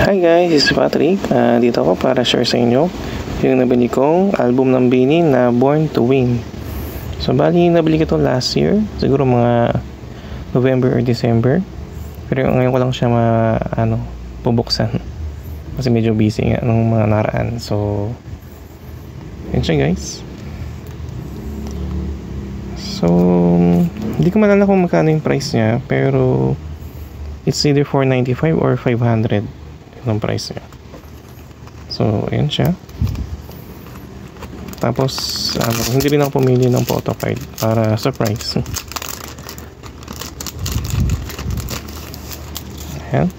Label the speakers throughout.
Speaker 1: Hi guys, this is Patrick. Dito ako para share sa inyo yung nabili kong album ng BINI na Born to Win. So bali nabili ko ito last year, siguro mga November or December. Pero ngayon ko lang siya bubuksan kasi medyo busy nga nung mga naraan. So yun siya guys. So hindi ko malala kung magkano yung price niya, pero it's either 495 or 500 yung price niya. So ayan siya. Tapos hindi rin ako pumili ng photo card para surprise. Ayan.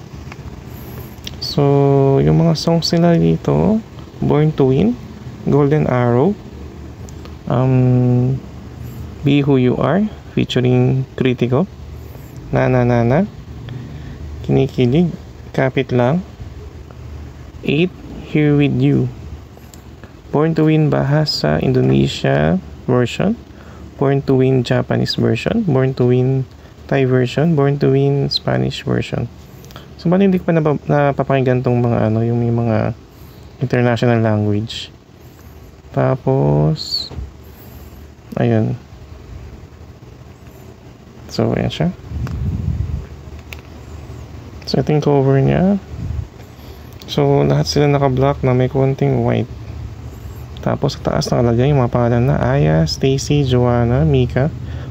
Speaker 1: So yung mga songs nila dito, Born to Win, Golden Arrow, Be Who You Are featuring Critico, Na Na Na Na, Kinikilig, Kapit Lang, 8, Here With You, Born to Win Bahasa Indonesia version, Born to Win Japanese version, Born to Win Thai version, Born to Win Spanish version. So bali hindi ko pa napapakinggan tong mga yung may mga international language. Tapos ayun. So ayan siya. So ito yung cover niya. So lahat sila naka-black na may konting white. Tapos sa taas nakalagay yung mga pangalan na Aya, Stacy, Joanna, Mika,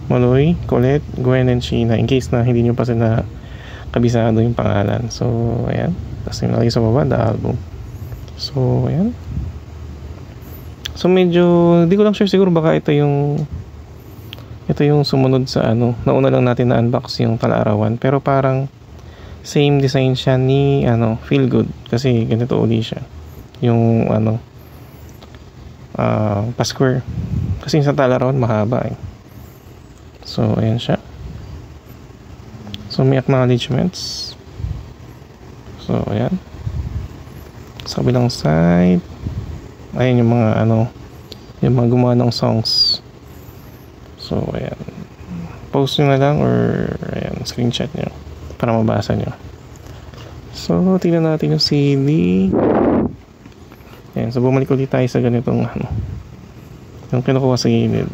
Speaker 1: Maloy, Colette, Gwen, and Sheena, in case na hindi nyo pa sila kabisado yung pangalan. So ayan. Tapos yung nalagay sa baba, the album. So ayan. So medyo hindi ko lang sure, siguro baka ito yung sumunod sa nauna lang natin na unbox yung Talarawan, pero parang same design siya ni Feel Good, kasi ganito uli siya yung pa-square, kasi sa Talarawan mahaba eh. So ayan siya. So may acknowledgements. So ayan, sa kabilang side ayan yung mga yung mga gumawa ng songs. So ayan, post nyo na lang or ayan, screenshot nyo para mabasa nyo. So tingnan natin yung CD. Ayan, so bumalik ulit tayo sa ganitong yung kinukuha sa gilid.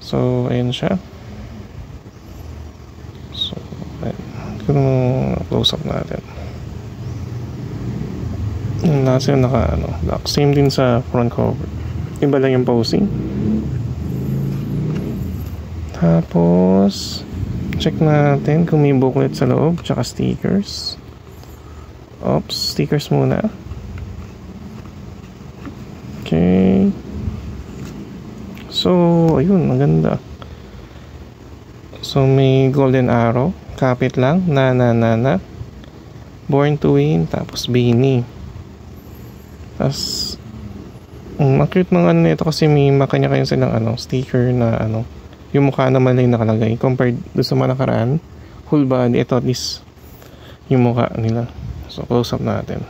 Speaker 1: So ayan siya. So ayan, kung close up natin, yung lahat sila naka black. Same din sa front cover, iba lang yung posing. Tapos check natin kung may booklet sa loob, tsaka stickers. Oops, stickers muna. Okay. So ayun, maganda. So may Golden Arrow, Kapit Lang, Na Na Na Na, Born to Win, tapos BINI. Tapos ang cute ng nito kasi may makanya-kanya silang sticker na yung mukha naman lang nakalagay compared doon sa mga nakaraan. Whole body, ito at least yung mukha nila. So close up natin.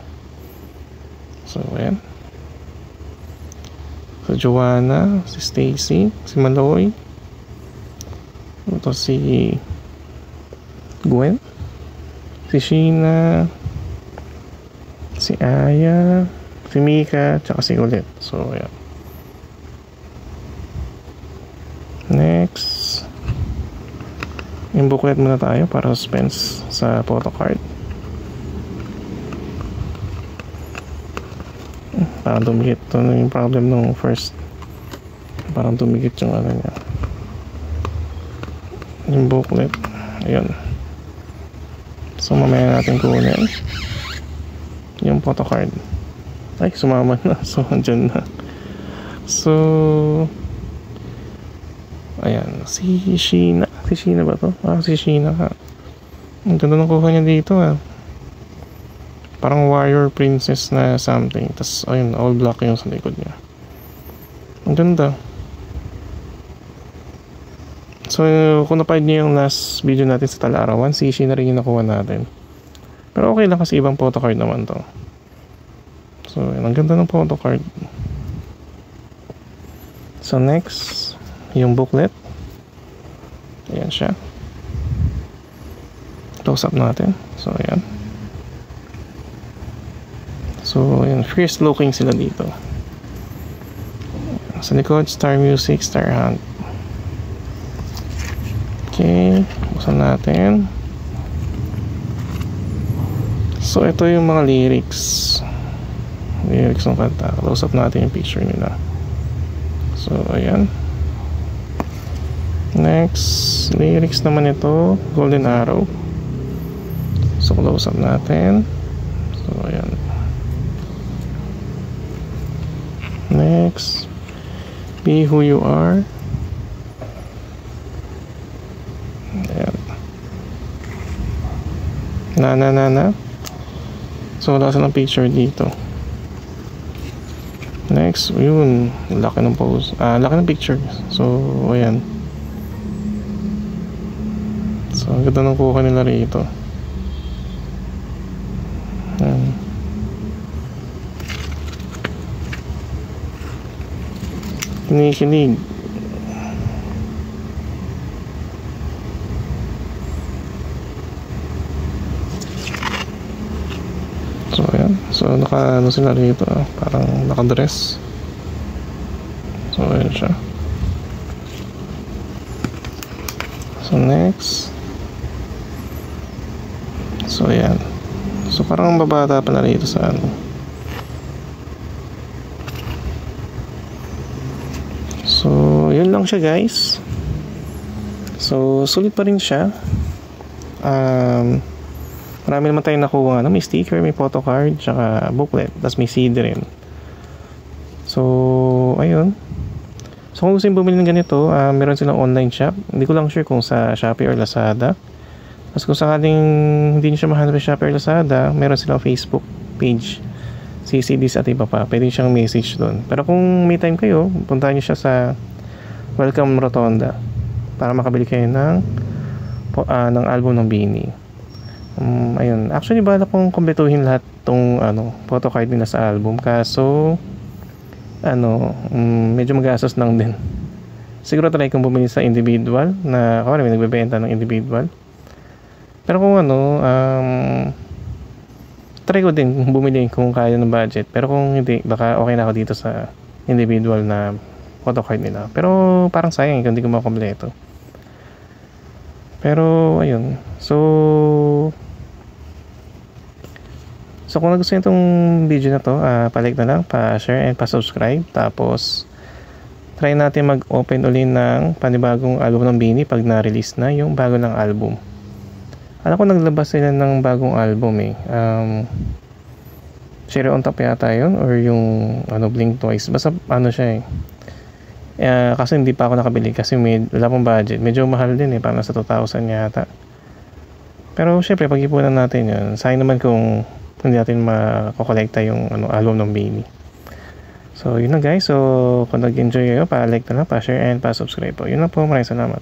Speaker 1: So ayan. So Joanna, si Stacy, si Maloy, ito si Gwen, si Sheena, si Aya, si Mika, tsaka si Colette. So ayan. Next, yung booklet muna tayo para suspense sa photo card. Parang tumigit. Ito na yung problem nung first. Parang tumigit yung niya, yung booklet. Ayun. So mamaya natin kunin yung photo card. Ay, sumama na. So andyan na. So ayan, si Sheena. Si Sheena ba to? Si Sheena ka. Ang ganda ng kuha niya dito Parang warrior princess na something. Tapos ayun, all black yung sa likod niya. Ang ganda. So kung napahid niyo yung last video natin sa Talarawan, si Sheena rin yung nakuha natin. Pero okay lang kasi ibang photo card naman to. So ayun, ang ganda ng photo card. So next, yung booklet. Ayan siya. Close up natin. So ayan. So, ayan, first looking sila dito. Sa likod, Star Music, Star Hunt. Okay, buksan natin. So, ito yung mga lyrics. Lyrics ng kanta. Close up natin yung picture nila. So, ayan. Next, lyrics naman ito, Golden Arrow. So, close up natin. So, ayan. Next, Be Who You Are. Ayan. Na. So, wala silang picture dito. Next, yun. Laki ng pose. Laki ng picture. So, ayan. So, ang ganda ng kuha nila rito. Ayan. Kinikilig. So, ayan. So, ano sila rito. Parang nakadress. So, ayan siya. So, next. So, ayan. So, parang babata pa na rito sa ano. So, yun lang siya, guys. So, sulit pa rin siya. Marami naman tayong nakuha. May sticker, may photocard, tsaka booklet. Tapos may CD rin. So, ayun. So, kung gusto yung bumili ng ganito, meron silang online shop. Hindi ko lang sure kung sa Shopee or Lazada. Tapos kung sakaling hindi nyo siya mahanap sa Shopee or Lazada, meron silang Facebook page, CCDs at iba pa. Pwede siyang message doon. Pero kung may time kayo, puntahan nyo siya sa Welcome Rotonda para makabili kayo ng album ng BINI. Ayun. Actually, bala kong kumpletuhin lahat tong photocard nila sa album. Kaso, medyo magastos lang din. Siguro try kong bumili sa individual na, may nagbebenta ng individual. Pero kung try ko din bumili kung kaya ng budget. Pero kung hindi, baka okay na ako dito sa individual na photocard nila. Pero parang sayang kung hindi ko makompleto. Pero ayun. So kung nagustuhan itong video na to, pa-like na lang, pa-share and pa-subscribe. Tapos try natin mag-open uli ng panibagong album ng BINI pag na-release na yung bago ng album. Alam ko naglabas sila ng bagong album Cherry on Top yata yun, or yung Blink Twice. Basta siya kasi hindi pa ako nakabili kasi wala pong budget. Medyo mahal din parang nasa 2,000 yata. Pero syempre pag-ipunan natin yun. Sayang naman kung hindi natin makokolekta yung album ng BINI. So yun na guys. So kung nag-enjoy kayo, pa-like na lang, pa-share and pa-subscribe po. Yun na po, maraming salamat.